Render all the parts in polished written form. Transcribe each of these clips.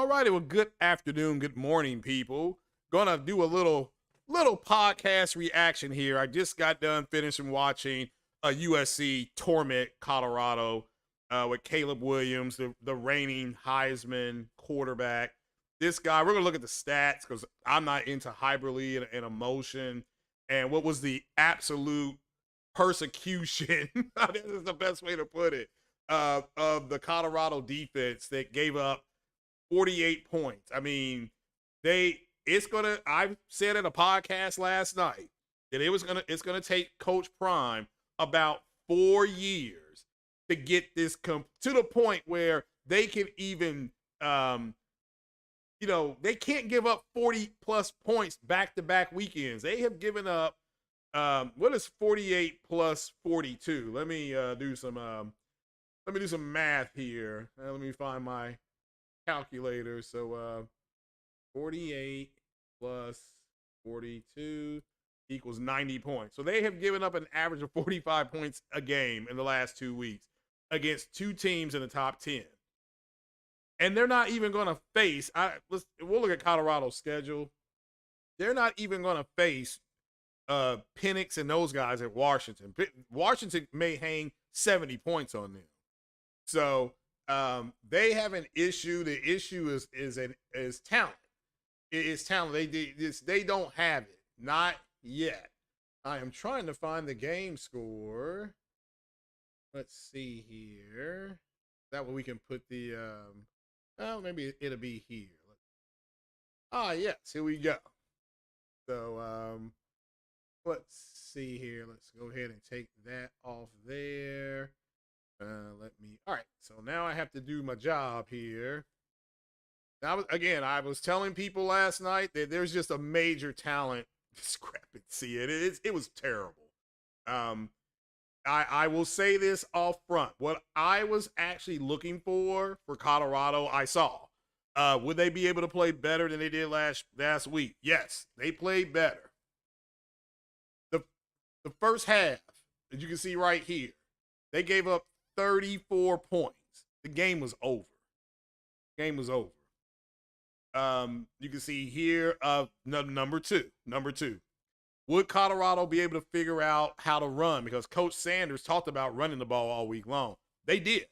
All righty, well, good afternoon, good morning, people. Gonna do a little podcast reaction here. I just got done finishing watching U.S.C. torment Colorado with Caleb Williams, the reigning Heisman quarterback. This guy, we're gonna look at the stats because I'm not into hyperbole and emotion. And what was the absolute persecution? This is the best way to put it. Of the Colorado defense that gave up 48 points. I mean, I said in a podcast last night that it's gonna take Coach Prime about 4 years to get this to the point where they can even they can't give up 40 plus points back-to-back weekends. They have given up what is 48 plus 42? Let me do some math here. Let me find my calculator. So 48 plus 42 equals 90 points. So they have given up an average of 45 points a game in the last 2 weeks against two teams in the top 10. And they're not even going to face, we'll look at Colorado's schedule. They're not even going to face Penix and those guys at Washington. Washington may hang 70 points on them. So they have an issue. The issue is talent. It is talent. They don't have it. Not yet. I am trying to find the game score. Let's see here. That way we can put the maybe it'll be here. Yes, here we go. So let's see here. Let's go ahead and take that off there. All right, so now I have to do my job here. Now, I was telling people last night that there's just a major talent discrepancy. It was terrible. I will say this off front. What I was actually looking for Colorado, I saw. Would they be able to play better than they did last week? Yes, they played better. The first half, as you can see right here, they gave up 34 points. The game was over. You can see here number two. Would Colorado be able to figure out how to run? Because Coach Sanders talked about running the ball all week long. They did.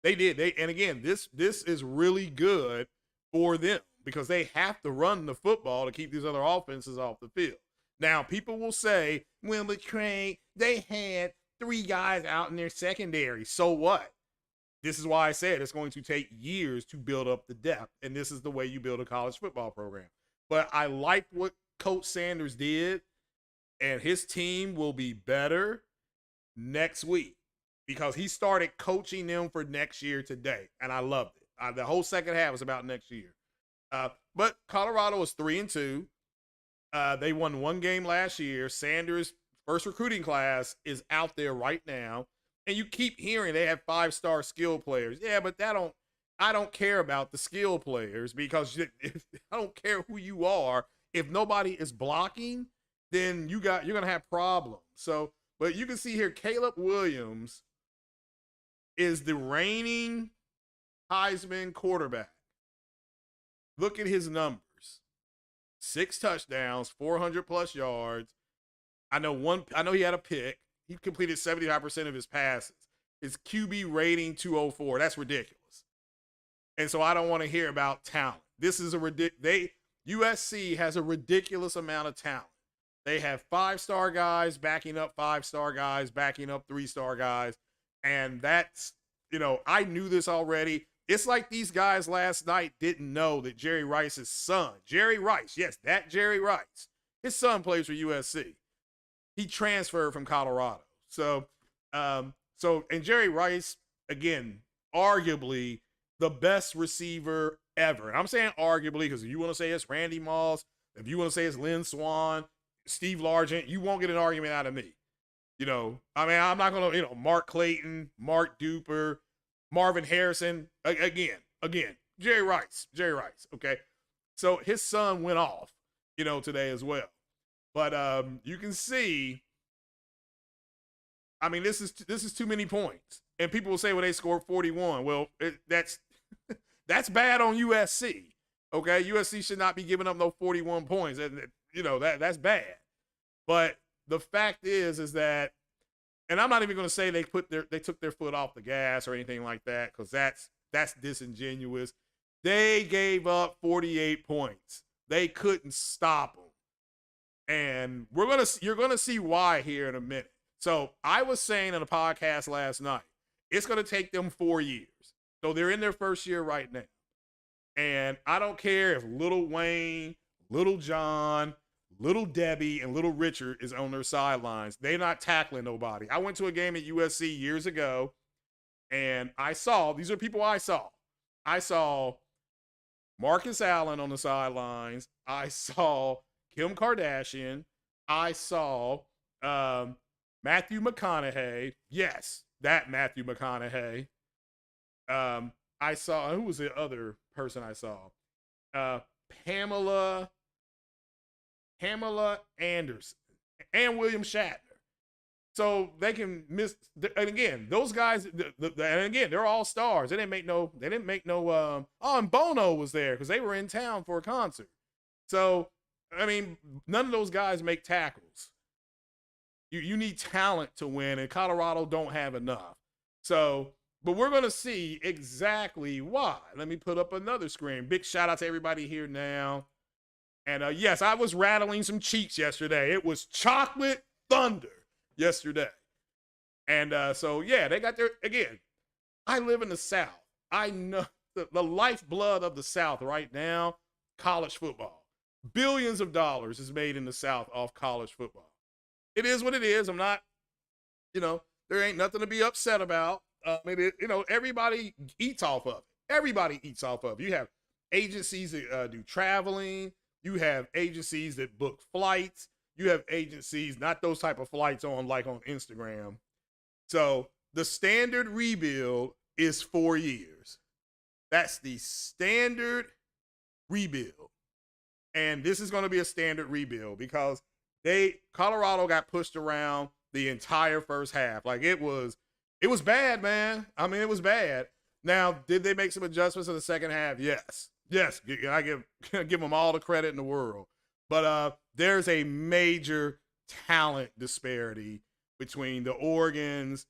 And again, this is really good for them because they have to run the football to keep these other offenses off the field. Now, people will say, well, but Trey, they had 3 guys out in their secondary. So what? This is why I said it's going to take years to build up the depth, and this is the way you build a college football program. But I like what Coach Sanders did, and his team will be better next week because he started coaching them for next year today, and I loved it. The whole second half was about next year. But Colorado is 3-2. They won 1 game last year. Sanders' first recruiting class is out there right now. And you keep hearing they have 5-star skill players. Yeah, but I don't care about the skill players because I don't care who you are. If nobody is blocking, then you're going to have problems. So, but you can see here, Caleb Williams is the reigning Heisman quarterback. Look at his numbers. 6 touchdowns, 400 plus yards. I know he had a pick. He completed 75% of his passes. His QB rating 204. That's ridiculous. And so I don't want to hear about talent. This is U.S.C. has a ridiculous amount of talent. They have 5-star guys backing up 5-star guys, backing up 3-star guys. And that's, I knew this already. It's like these guys last night didn't know that Jerry Rice's son, Jerry Rice, yes, that Jerry Rice, his son plays for U.S.C. He transferred from Colorado. So and Jerry Rice, again, arguably the best receiver ever. And I'm saying arguably because if you want to say it's Randy Moss, if you want to say it's Lynn Swann, Steve Largent, you won't get an argument out of me. I'm not going to, Mark Clayton, Mark Duper, Marvin Harrison, again, Jerry Rice, okay? So his son went off, today as well. But you can see, this is too many points. And people will say, well, they scored 41. Well, that's That's bad on U.S.C. Okay, U.S.C. should not be giving up no 41 points. And that's bad. But the fact is that, and I'm not even going to say they took their foot off the gas or anything like that, because that's disingenuous. They gave up 48 points. They couldn't stop them. And you're gonna see why here in a minute. So I was saying in a podcast last night, it's gonna take them 4 years. So they're in their first year right now. And I don't care if Little Wayne, Little John, Little Debbie, and Little Richard is on their sidelines. They're not tackling nobody. I went to a game at U.S.C. years ago, and these are people I saw. I saw Marcus Allen on the sidelines. I saw Kim Kardashian. I saw Matthew McConaughey. Yes, that Matthew McConaughey. I saw, who was the other person I saw? Pamela Anderson and William Shatner. So they can miss, and again, those guys, and again, they're all stars. They didn't make no, and Bono was there because they were in town for a concert. So, I mean, none of those guys make tackles. You need talent to win, and Colorado don't have enough. So, but we're going to see exactly why. Let me put up another screen. Big shout out to everybody here now. And yes, I was rattling some cheeks yesterday. It was chocolate thunder yesterday. And so, yeah, they got their, again, I live in the South. I know the lifeblood of the South right now, college football. Billions of dollars is made in the South off college football. It is what it is. I'm not, there ain't nothing to be upset about. Everybody eats off of it. Everybody eats off of it. You have agencies that do traveling. You have agencies that book flights. You have agencies, not those type of flights on Instagram. So the standard rebuild is 4 years. That's the standard rebuild. And this is going to be a standard rebuild because Colorado got pushed around the entire first half. Like it was bad, man. I mean, it was bad. Now, did they make some adjustments in the second half? Yes. Yes, I give them all the credit in the world. But there's a major talent disparity between the Oregons,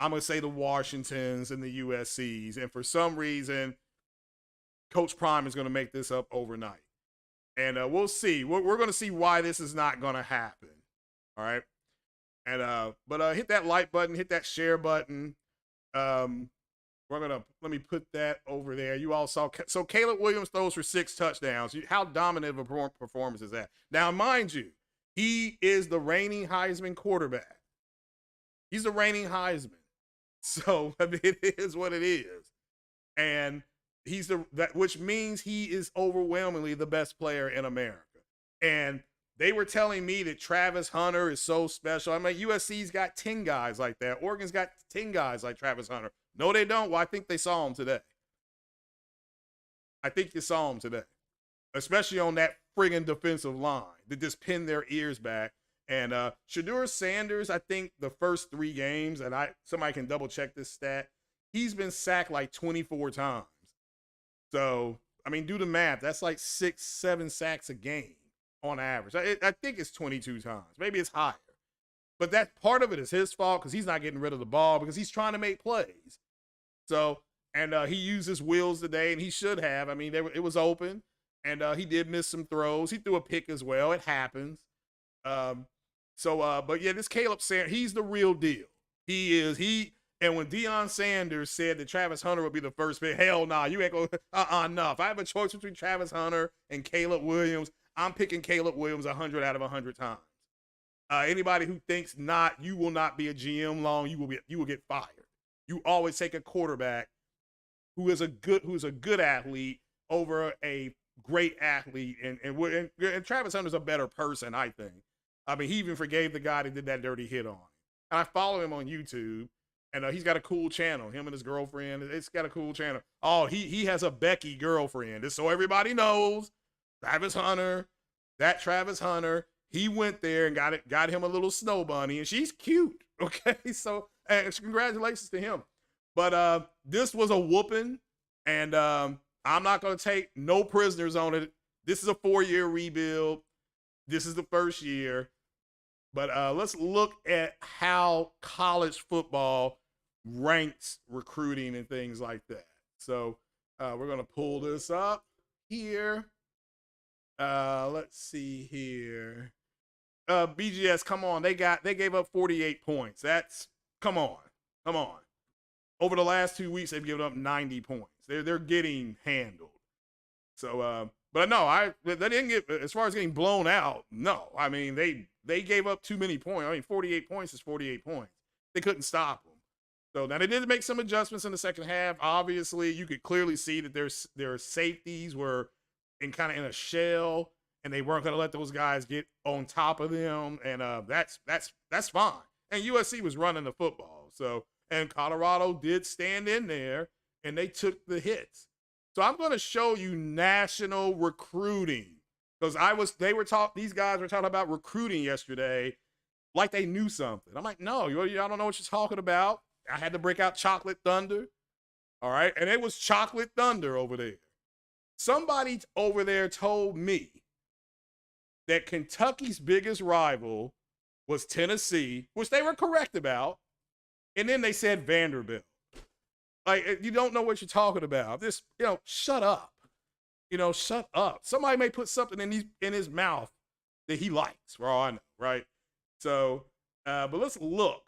I'm going to say the Washingtons, and the U.S.Cs. And for some reason, Coach Prime is going to make this up overnight. And we'll see. We're going to see why this is not going to happen. All right. And but hit that like button, hit that share button. Let me put that over there. You all saw, so Caleb Williams throws for 6 touchdowns. How dominant of a performance is that? Now, mind you, he is the reigning Heisman quarterback. He's the reigning Heisman. So, I mean, it is what it is. And which means he is overwhelmingly the best player in America. And they were telling me that Travis Hunter is so special. I mean, USC's got 10 guys like that. Oregon's got 10 guys like Travis Hunter. No, they don't. Well, I think they saw him today. I think you saw him today, especially on that friggin' defensive line that just pinned their ears back. And Shedeur Sanders, I think the first 3 games, and somebody can double check this stat, he's been sacked like 24 times. So, I mean, do the math. That's like 6-7 sacks a game on average. I think it's 22 times. Maybe it's higher. But that part of it is his fault because he's not getting rid of the ball because he's trying to make plays. So, and he used his wheels today, and he should have. I mean, it was open, and he did miss some throws. He threw a pick as well. It happens. But yeah, this Caleb Sanders, he's the real deal. He is. And when Deion Sanders said that Travis Hunter would be the first pick, hell nah, you ain't going no. If I have a choice between Travis Hunter and Caleb Williams, I'm picking Caleb Williams 100 out of 100 times. Anybody who thinks not, you will not be a GM long. You will get fired. You always take a quarterback who is a good athlete over a great athlete, and Travis Hunter's a better person, I think. I mean, he even forgave the guy that did that dirty hit on him. And I follow him on YouTube, and he's got a cool channel. Him and his girlfriend, it's got a cool channel. Oh, he has a Becky girlfriend. Just so everybody knows, Travis Hunter, he went there and got him a little snow bunny, and she's cute. Okay, so congratulations to him. But this was a whooping, and I'm not going to take no prisoners on it. This is a 4-year rebuild. This is the first year. But let's look at how college football ranks recruiting and things like that. So we're going to pull this up here. Let's see here. BGS, come on. They gave up 48 points. Come on. Over the last 2 weeks, they've given up 90 points. They're getting handled. So, but no, they didn't get, as far as getting blown out, no. I mean, they gave up too many points. I mean, 48 points is 48 points. They couldn't stop them. So now they did make some adjustments in the second half. Obviously, you could clearly see that their safeties were in a shell, and they weren't going to let those guys get on top of them. And that's fine. And U.S.C. was running the football. So, and Colorado did stand in there, and they took the hits. So I'm going to show you national recruiting, because these guys were talking about recruiting yesterday like they knew something. I'm like, no, y'all don't know what you're talking about. I had to break out Chocolate Thunder. All right. And it was Chocolate Thunder over there. Somebody over there told me that Kentucky's biggest rival was Tennessee, which they were correct about. And then they said Vanderbilt. Like, you don't know what you're talking about. This, shut up. Shut up. Somebody may put something in his mouth that he likes, for all I know, right? So, but let's look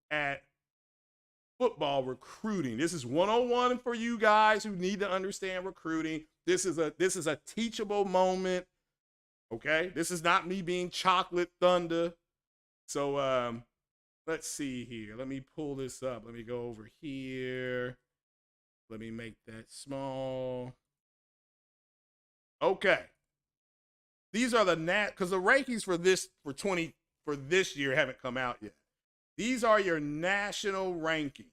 at football recruiting. This is 101 for you guys who need to understand recruiting. This is a teachable moment. Okay? This is not me being Chocolate Thunder. So, let's see here. Let me pull this up. Let me go over here. Let me make that small. Okay. These are because the rankings for this year haven't come out yet. These are your national rankings.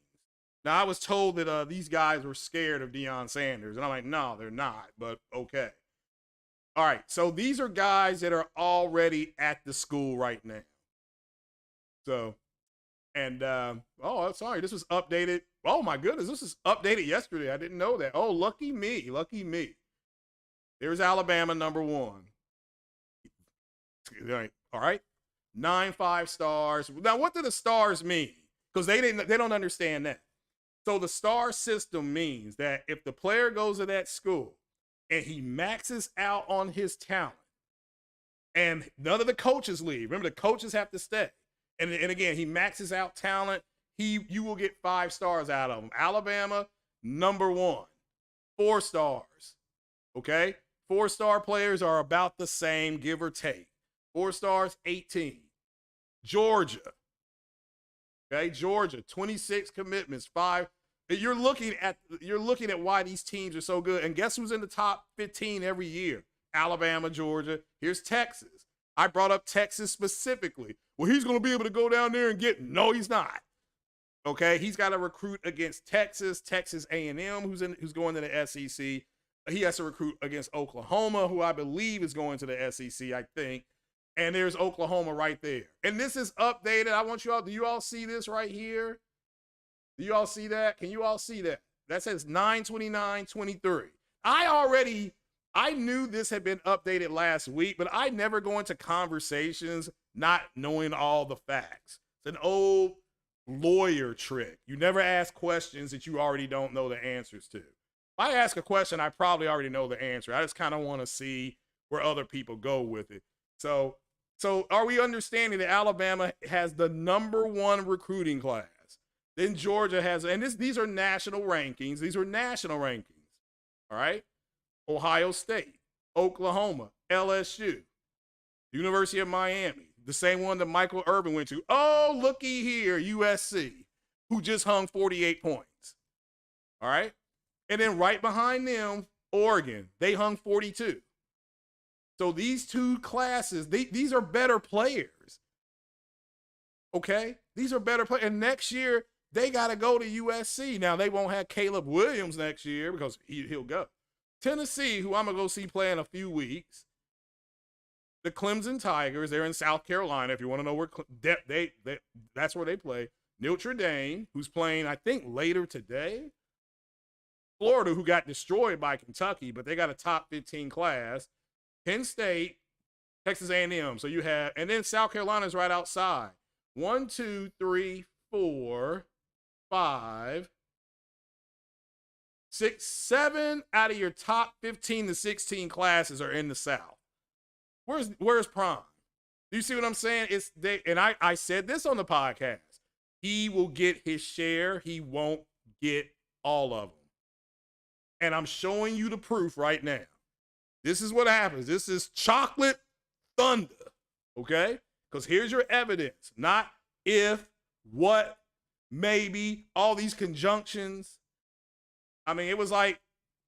Now, I was told that these guys were scared of Deion Sanders, and I'm like, no, they're not, but okay. All right, so these are guys that are already at the school right now. So, and, oh, sorry, this was updated. Oh, my goodness, this was updated yesterday. I didn't know that. Oh, lucky me. There's Alabama, number 1. All right, 9 5-stars. Now, what do the stars mean? Because they don't understand that. So the star system means that if the player goes to that school and he maxes out on his talent, and none of the coaches leave. Remember, the coaches have to stay. And again, he maxes out talent. You will get 5 stars out of him. Alabama, number 1, 4 stars. Okay, 4-star players are about the same, give or take. 4 stars, 18. Georgia. Okay, Georgia, 26 commitments, 5. You're looking at why these teams are so good. And guess who's in the top 15 every year? Alabama, Georgia. Here's Texas. I brought up Texas specifically. Well, he's going to be able to go down there and get. No, he's not. Okay, he's got to recruit against Texas A&M, who's going to the SEC. He has to recruit against Oklahoma, who I believe is going to the SEC, I think. And there's Oklahoma right there. And this is updated. I want you all, do you all see this right here? Do you all see that? Can you all see that? That says 9/29/23. I knew this had been updated last week, but I never go into conversations not knowing all the facts. It's an old lawyer trick. You never ask questions that you already don't know the answers to. If I ask a question, I probably already know the answer. I just kind of want to see where other people go with it. So are we understanding that Alabama has the number 1 recruiting class? Then Georgia has, and these are national rankings. These are national rankings. All right. Ohio State, Oklahoma, LSU, University of Miami, the same one that Michael Irvin went to. Oh, looky here, U.S.C, who just hung 48 points. All right. And then right behind them, Oregon, they hung 42. So these 2 classes, these are better players. Okay? These are better players. And next year, they got to go to U.S.C. Now, they won't have Caleb Williams next year because he'll go. Tennessee, who I'm going to go see play in a few weeks. The Clemson Tigers, they're in South Carolina. If you want to know where that's where they play. Notre Dame, who's playing, I think, later today. Florida, who got destroyed by Kentucky, but they got a top 15 class. Penn State, Texas A&M. So you have, and then South Carolina's right outside. 1, 2, 3, 4, 5, 6, 7 out of your top 15 to 16 classes are in the South. Where's Prime? Do you see what I'm saying? I said this on the podcast. He will get his share. He won't get all of them. And I'm showing you the proof right now. This is what happens. This is chocolate thunder, okay? Because here's your evidence. Not if, what, maybe, all these conjunctions. I mean, it was like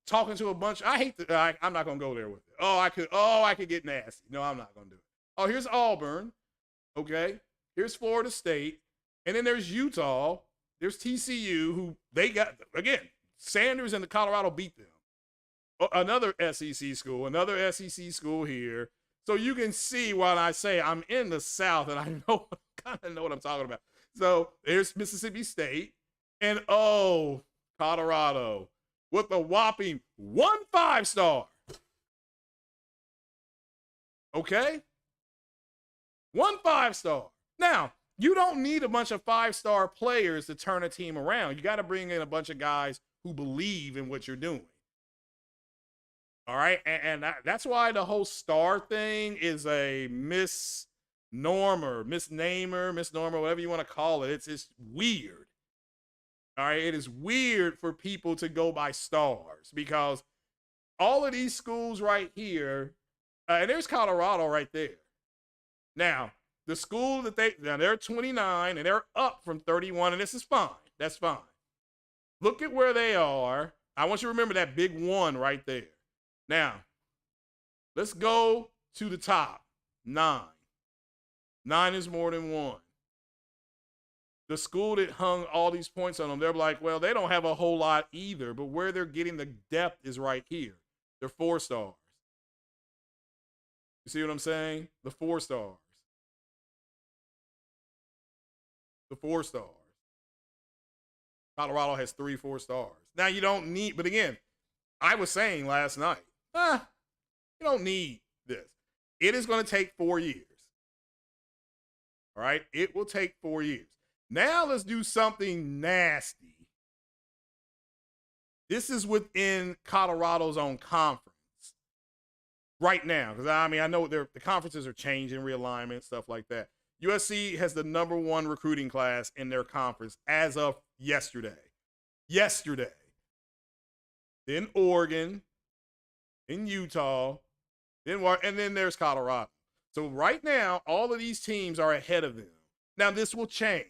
talking to a bunch. I'm not going to go there with it. I could get nasty. No, I'm not going to do it. Oh, here's Auburn, okay? Here's Florida State. And then there's Utah. There's TCU, who they got, again, Sanders and the Colorado beat them. Another SEC school here. So you can see when I say I'm in the South and I kind of know what I'm talking about. So there's Mississippi State and Colorado with a whopping 1 5-star. Okay? 1 5-star. Now, you don't need a bunch of 5-star players to turn a team around. You got to bring in a bunch of guys who believe in what you're doing. All right? And that's why the whole star thing is a misnomer, whatever you want to call it. It's weird. All right? It is weird for people to go by stars because all of these schools right here, and there's Colorado right there. Now, the school that they're 29 and they're up from 31, and this is fine. That's fine. Look at where they are. I want you to remember that big 1 right there. Now, let's go to the top. 9. 9 is more than 1. The school that hung all these points on them, they're like, well, they don't have a whole lot either, but where they're getting the depth is right here. They're 4 stars. You see what I'm saying? The 4 stars. The 4 stars. Colorado has 3 4 stars. Now you don't need, but again, I was saying last night, you don't need this. It is going to take 4 years. All right? It will take 4 years. Now let's do something nasty. This is within Colorado's own conference right now. Because, I know the conferences are changing, realignment, stuff like that. U.S.C. has the number 1 recruiting class in their conference as of yesterday. Then Oregon, then Utah, and then there's Colorado. So right now, all of these teams are ahead of them. Now, this will change.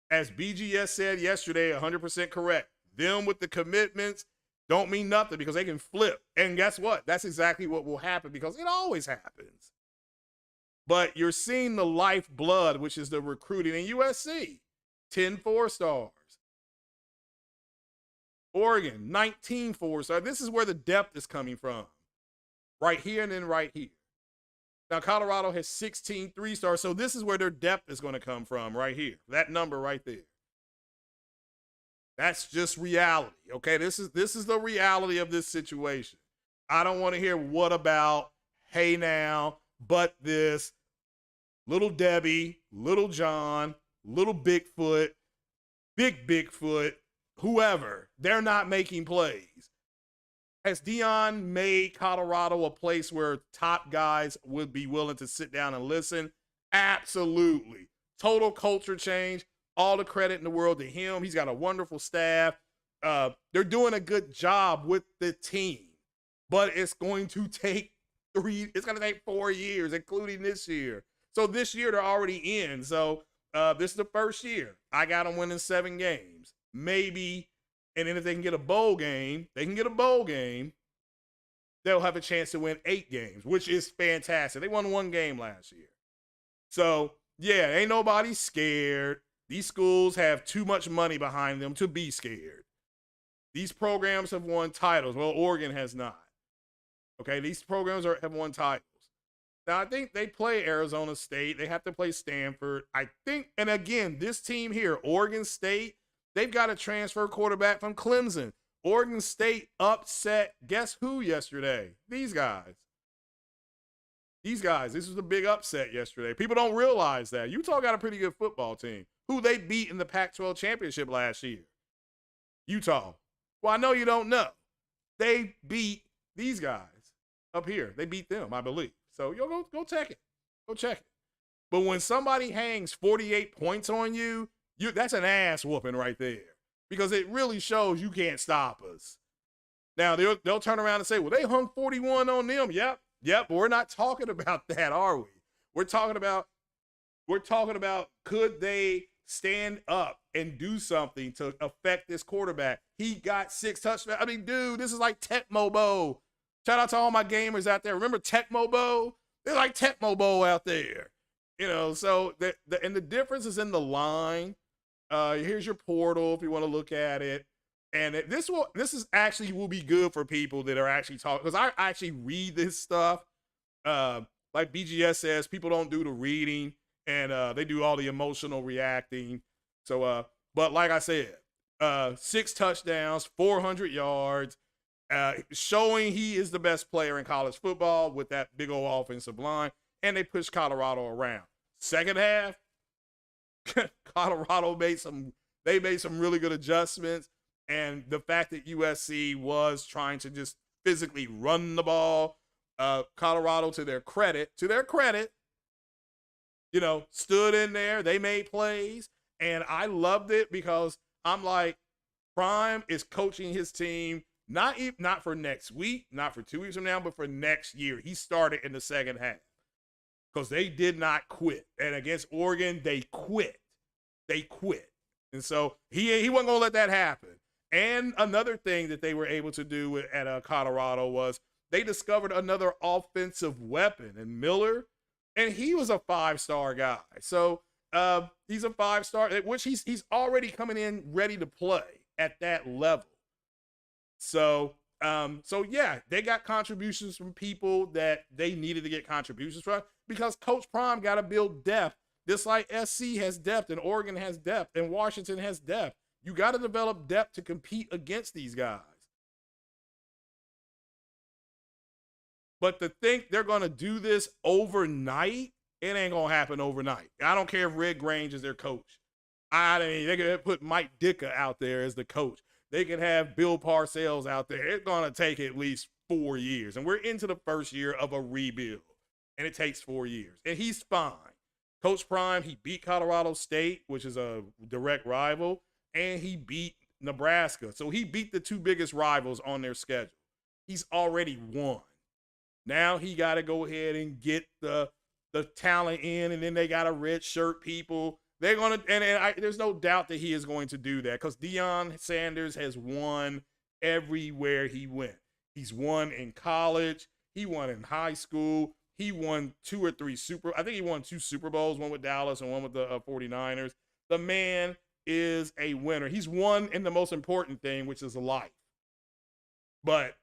As BGS said yesterday, 100% correct. Them with the commitments don't mean nothing because they can flip. And guess what? That's exactly what will happen because it always happens. But you're seeing the lifeblood, which is the recruiting in U.S.C. 10 4-stars. Oregon, 19 4-stars. This is where the depth is coming from. Right here and then right here. Now, Colorado has 16 3-stars, so this is where their depth is going to come from right here. That number right there. That's just reality, okay? This is the reality of this situation. I don't want to hear what about, hey now, but this, little Debbie, little John, little Bigfoot, big Bigfoot, whoever. They're not making plays. Has Dion made Colorado a place where top guys would be willing to sit down and listen? Absolutely. Total culture change. All the credit in the world to him. He's got a wonderful staff. They're doing a good job with the team. But it's going to take 4 years, including this year. So this year they're already in. So this is the first year. I got them winning 7 games. Maybe. And then if they can get a bowl game, they'll have a chance to win 8 games, which is fantastic. They won 1 game last year. So, yeah, ain't nobody scared. These schools have too much money behind them to be scared. These programs have won titles. Well, Oregon has not. Okay, these programs have won titles. Now, I think they play Arizona State. They have to play Stanford. I think, and again, this team here, Oregon State, They've got a transfer quarterback from Clemson. Oregon State upset guess who yesterday? These guys. These guys. This was a big upset yesterday. People don't realize that. Utah got a pretty good football team. Who they beat in the Pac-12 championship last year? Utah. Well, I know you don't know. They beat these guys up here. They beat them, I believe. So go check it. Go check it. But when somebody hangs 48 points on you, that's an ass whooping right there. Because it really shows you can't stop us. Now, they'll turn around and say, well, they hung 41 on them. Yep, but we're not talking about that, are we? We're talking about could they stand up and do something to affect this quarterback? He got 6 touchdowns. I mean, dude, this is like Tecmo Bowl. Shout out to all my gamers out there. Remember Tecmo Bowl? They're like Tecmo Bowl out there. You know, so and the difference is in the line. Here's your portal if you want to look at it. And this is actually will be good for people that are actually talking, because I actually read this stuff. Like BGS says, people don't do the reading, and they do all the emotional reacting. So, but like I said, 6 touchdowns, 400 yards, showing he is the best player in college football with that big old offensive line, and they pushed Colorado around. Second half, Colorado made some really good adjustments, and the fact that U.S.C. was trying to just physically run the ball, Colorado, to their credit, you know, stood in there. They made plays, and I loved it because I'm like, Prime is coaching his team not for next week, not for 2 weeks from now, but for next year. He started in the second half because they did not quit, and against Oregon, they quit. And so he wasn't gonna let that happen. And another thing that they were able to do at Colorado was they discovered another offensive weapon in Miller, and he was a 5-star guy. So he's a 5-star, which he's already coming in ready to play at that level. So yeah, they got contributions from people that they needed to get contributions from, because Coach Prime got to build depth, just like SC has depth and Oregon has depth and Washington has depth. You got to develop depth to compete against these guys. But to think they're going to do this overnight, it ain't going to happen overnight. I don't care if Red Grange is their coach. I mean, they could put Mike Ditka out there as the coach. They could have Bill Parcells out there. It's going to take at least 4 years. And we're into the first year of a rebuild. And it takes 4 years. And he's fine. Coach Prime, he beat Colorado State, which is a direct rival, and he beat Nebraska. So he beat the 2 biggest rivals on their schedule. He's already won. Now he got to go ahead and get the talent in, and then they got to redshirt people. They're going to, and there's no doubt that he is going to do that, because Deion Sanders has won everywhere he went. He's won in college. He won in high school. He won 2 or 3 I think he won 2 Super Bowls, one with Dallas and one with the 49ers. The man is a winner. He's won in the most important thing, which is life. But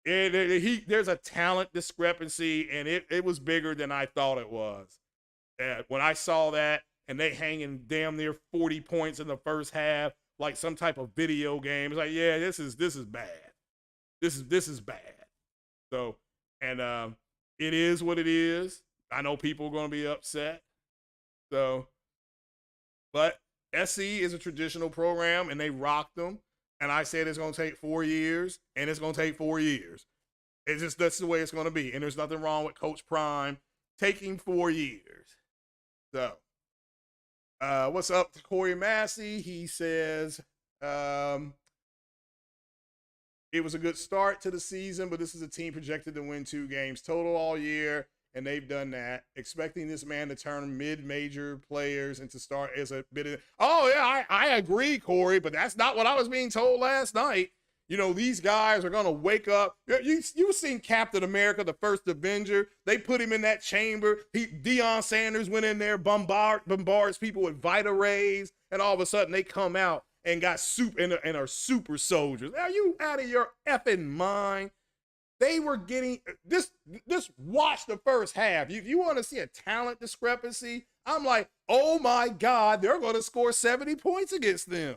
there's a talent discrepancy, and it was bigger than I thought it was. When I saw that, and they hanging damn near 40 points in the first half, like some type of video game, it's like, yeah, this is bad. This is bad. So, and it is what it is. I know people are going to be upset. So, but SC is a traditional program, and they rocked them. And I said it's going to take 4 years, and it's going to take 4 years. It's just, that's the way it's going to be. And there's nothing wrong with Coach Prime taking 4 years. So, what's up to Corey Massey? He says, it was a good start to the season, but this is a team projected to win 2 games total all year, and they've done that. Expecting this man to turn mid-major players into start is a bit of, oh yeah, I agree, Corey, but that's not what I was being told last night. You know, these guys are going to wake up. You've seen Captain America, the first Avenger. They put him in that chamber. Deion Sanders went in there, bombards people with Vita rays, and all of a sudden they come out and got and are super soldiers. Are you out of your effing mind? They were getting this. Watch the first half. If you want to see a talent discrepancy, I'm like, oh my God, they're going to score 70 points against them.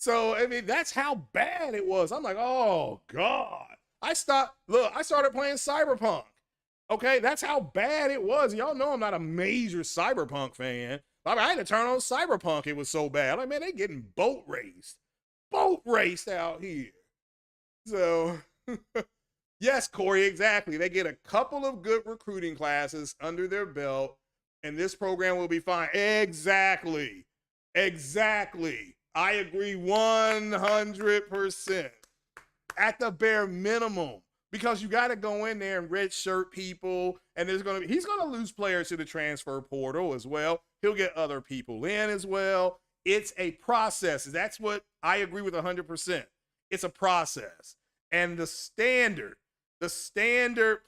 So, I mean, that's how bad it was. I'm like, oh, God. I started playing Cyberpunk. Okay, that's how bad it was. Y'all know I'm not a major Cyberpunk fan. I mean, I had to turn on Cyberpunk. It was so bad. Like, man, they getting boat raced out here. So, yes, Corey, exactly. They get a couple of good recruiting classes under their belt, and this program will be fine. Exactly. I agree 100%. At the bare minimum, because you got to go in there and redshirt people, and he's going to lose players to the transfer portal as well. He'll get other people in as well. It's a process. That's what I agree with 100%. It's a process. And the standard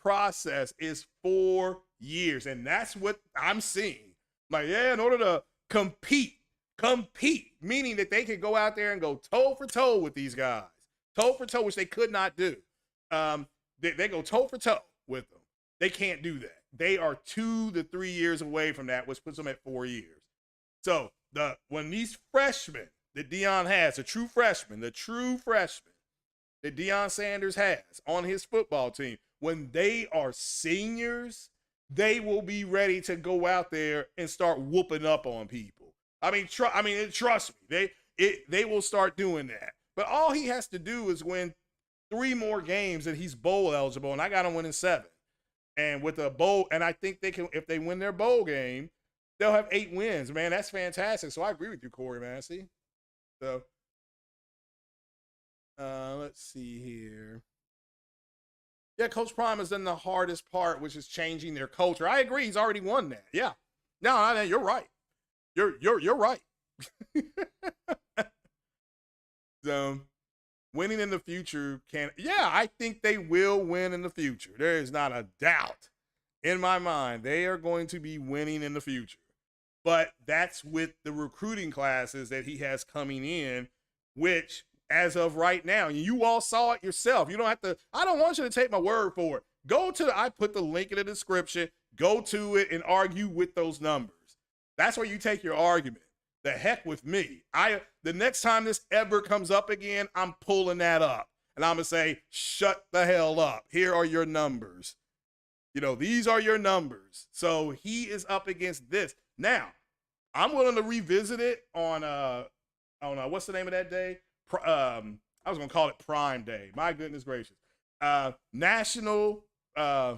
process is 4 years. And that's what I'm seeing. Like, yeah, in order to compete, meaning that they could go out there and go toe for toe with these guys. Toe for toe, which they could not do. They go toe for toe with them. They can't do that. They are 2 to 3 years away from that, which puts them at 4 years. So when these freshmen that Deion has, the true freshmen that Deion Sanders has on his football team, when they are seniors, they will be ready to go out there and start whooping up on people. I mean, trust me, they will start doing that. But all he has to do is win 3 more games that he's bowl eligible, and I got him winning 7. And with a bowl, and I think they can, if they win their bowl game, they'll have 8 wins. Man, that's fantastic. So I agree with you, Corey, man. See? So, let's see here. Yeah, Coach Prime has done the hardest part, which is changing their culture. I agree. He's already won that. Yeah. No, you're right. You're right. So, winning in the future I think they will win in the future. There is not a doubt in my mind. They are going to be winning in the future. But that's with the recruiting classes that he has coming in, which as of right now, you all saw it yourself. You don't have to, I don't want you to take my word for it. I put the link in the description, go to it and argue with those numbers. That's where you take your argument. The heck with me. The next time this ever comes up again, I'm pulling that up. And I'm going to say, shut the hell up. Here are your numbers. These are your numbers. So he is up against this. Now, I'm willing to revisit it on what's the name of that day? I was going to call it Prime Day. My goodness gracious. National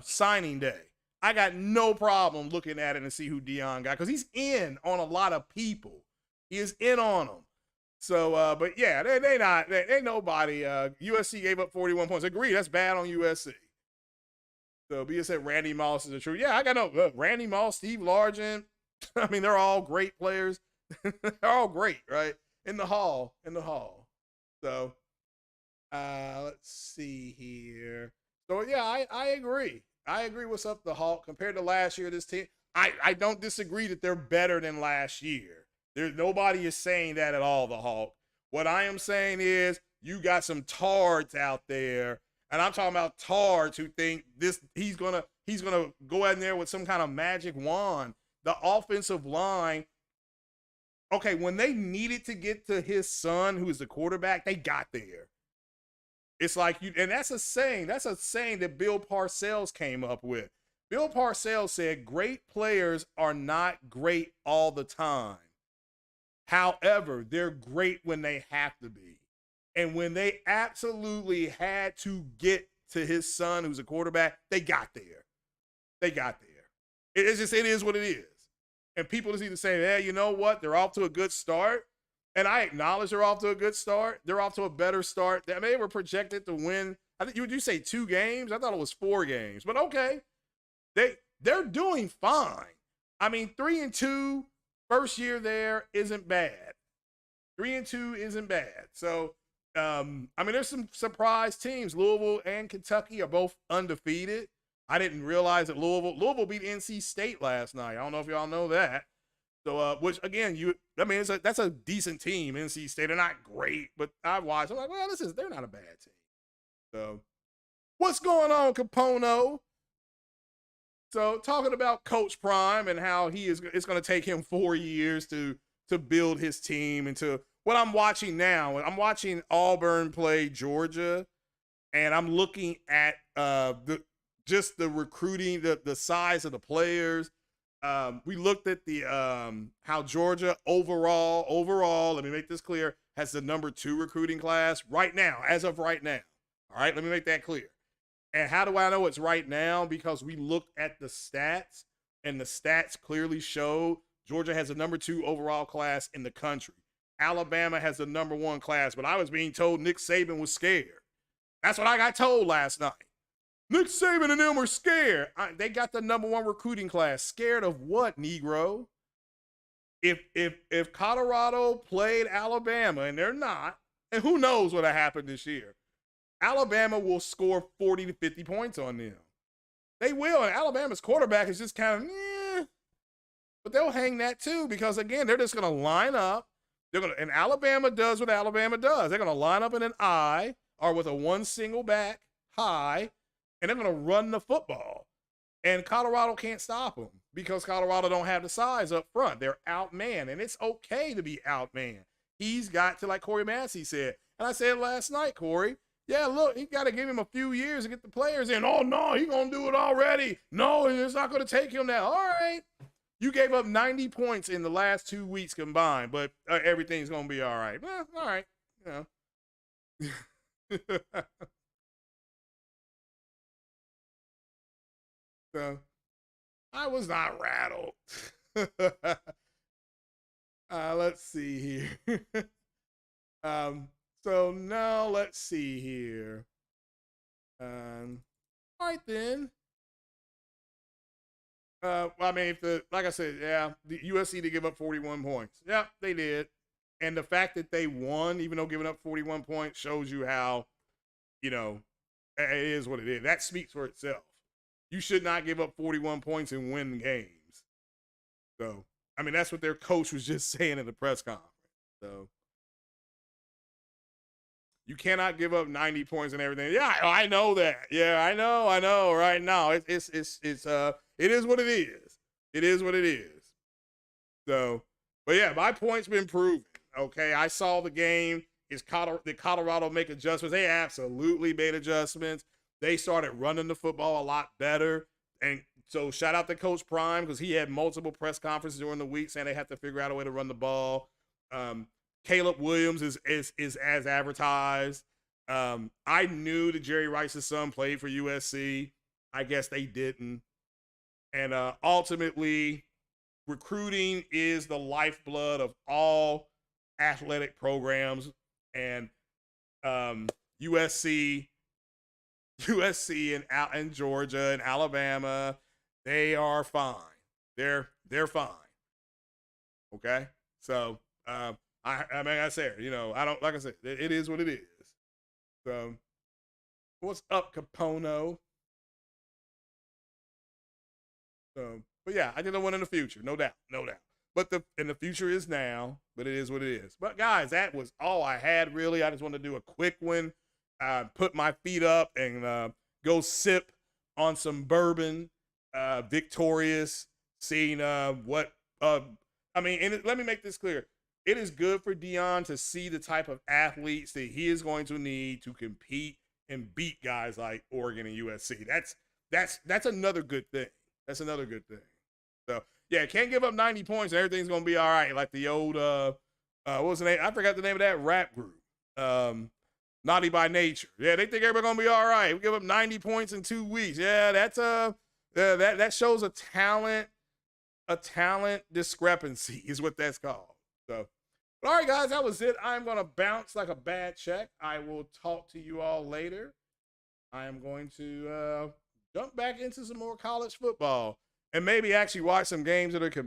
Signing Day. I got no problem looking at it and see who Deion got, because he's in on a lot of people. He is in on them. So, but yeah, they nobody. U.S.C. gave up 41 points. Agree, that's bad on U.S.C. So, B said Randy Moss is the truth. Yeah, I got no Randy Moss, Steve Largent. I mean, they're all great players. They're all great, right? In the hall. So, let's see here. So, yeah, I agree. I agree. What's up, the Hawk? Compared to last year, this team, I don't disagree that they're better than last year. Nobody is saying that at all, the Hawk. What I am saying is you got some tards out there, and I'm talking about tards who think he's gonna go in there with some kind of magic wand. The offensive line, okay, when they needed to get to his son, who is the quarterback, they got there. It's like and that's a saying that Bill Parcells came up with. Bill Parcells said, great players are not great all the time. However, they're great when they have to be. And when they absolutely had to get to his son, who's a quarterback, they got there. It is what it is. And people just either say, hey, you know what? They're off to a good start. And I acknowledge they're off to a good start. They're off to a better start. They were projected to win. I think you say 2 games? I thought it was 4 games. But okay. They're doing fine. I mean, 3-2. First year there isn't bad. 3-2 isn't bad. So, I mean, there's some surprise teams. Louisville and Kentucky are both undefeated. I didn't realize that Louisville beat NC State last night. I don't know if y'all know that. So, which again, that's a decent team. NC State, they're not great, but I watched. I'm like, well, they're not a bad team. So, what's going on, Capono? So, talking about Coach Prime and how it's going to take him 4 years to build his team and to what I'm watching now, I'm watching Auburn play Georgia, and I'm looking at just the recruiting, the size of the players. We looked at the how Georgia overall, let me make this clear, has the number 2 recruiting class right now, as of right now. All right, let me make that clear. And how do I know it's right now? Because we looked at the stats, and the stats clearly show Georgia has the number 2 overall class in the country. Alabama has the number 1 class, but I was being told Nick Saban was scared. That's what I got told last night. Nick Saban and them were scared. They got the number 1 recruiting class. Scared of what, Negro? If Colorado played Alabama, and they're not, and who knows what'll happen this year, Alabama will score 40 to 50 points on them. They will, and Alabama's quarterback is just kind of, but they'll hang that too, because again, they're just going to line up. And Alabama does what Alabama does. They're going to line up in an I or with a 1 single back high, and they're going to run the football. And Colorado can't stop them because Colorado don't have the size up front. They're outmanned, and it's okay to be outmanned. He's got to, like Corey Massey said, and I said last night, Corey, yeah, look, he got to give him a few years to get the players in. Oh, no, he's going to do it already. No, it's not going to take him now. All right. You gave up 90 points in the last 2 weeks combined, but everything's going to be all right. Well, all right. You know. So, I was not rattled. Let's see here. So now let's see here. All right then. I mean, like I said, yeah, the U.S.C. did give up 41 points. Yeah, they did. And the fact that they won, even though giving up 41 points, shows you how, it is what it is. That speaks for itself. You should not give up 41 points and win games. So, I mean, that's what their coach was just saying in the press conference. So, you cannot give up 90 points and everything. Yeah, I know that. Yeah, I know. Right now, it is what it is. It is what it is. So, but yeah, my point's been proven. Okay, I saw the game. Did Colorado make adjustments? They absolutely made adjustments. They started running the football a lot better. And so shout out to Coach Prime, because he had multiple press conferences during the week saying they have to figure out a way to run the ball. Caleb Williams is as advertised. I knew that Jerry Rice's son played for U.S.C. I guess they didn't. And ultimately, recruiting is the lifeblood of all athletic programs. And USC and Georgia and Alabama, they are fine. They're fine. Okay, so I mean, I said, I don't, like I said, it is what it is. So, what's up, Capono? So, but yeah, I didn't win in the future, no doubt. But the future is now, but it is what it is. But guys, that was all I had, really. I just wanted to do a quick one, put my feet up and go sip on some bourbon, victorious, seeing what, I mean, and let me make this clear. It is good for Deion to see the type of athletes that he is going to need to compete and beat guys like Oregon and U.S.C. That's another good thing. That's another good thing. So, yeah, can't give up 90 points and everything's going to be all right. Like the old, what was the name? I forgot the name of that rap group. Naughty by Nature. Yeah, they think everybody's going to be all right. We give up 90 points in 2 weeks. Yeah, that's that shows a talent discrepancy is what that's called. So, but all right, guys, that was it. I'm going to bounce like a bad check. I will talk to you all later. I am going to jump back into some more college football and maybe actually watch some games that are competitive.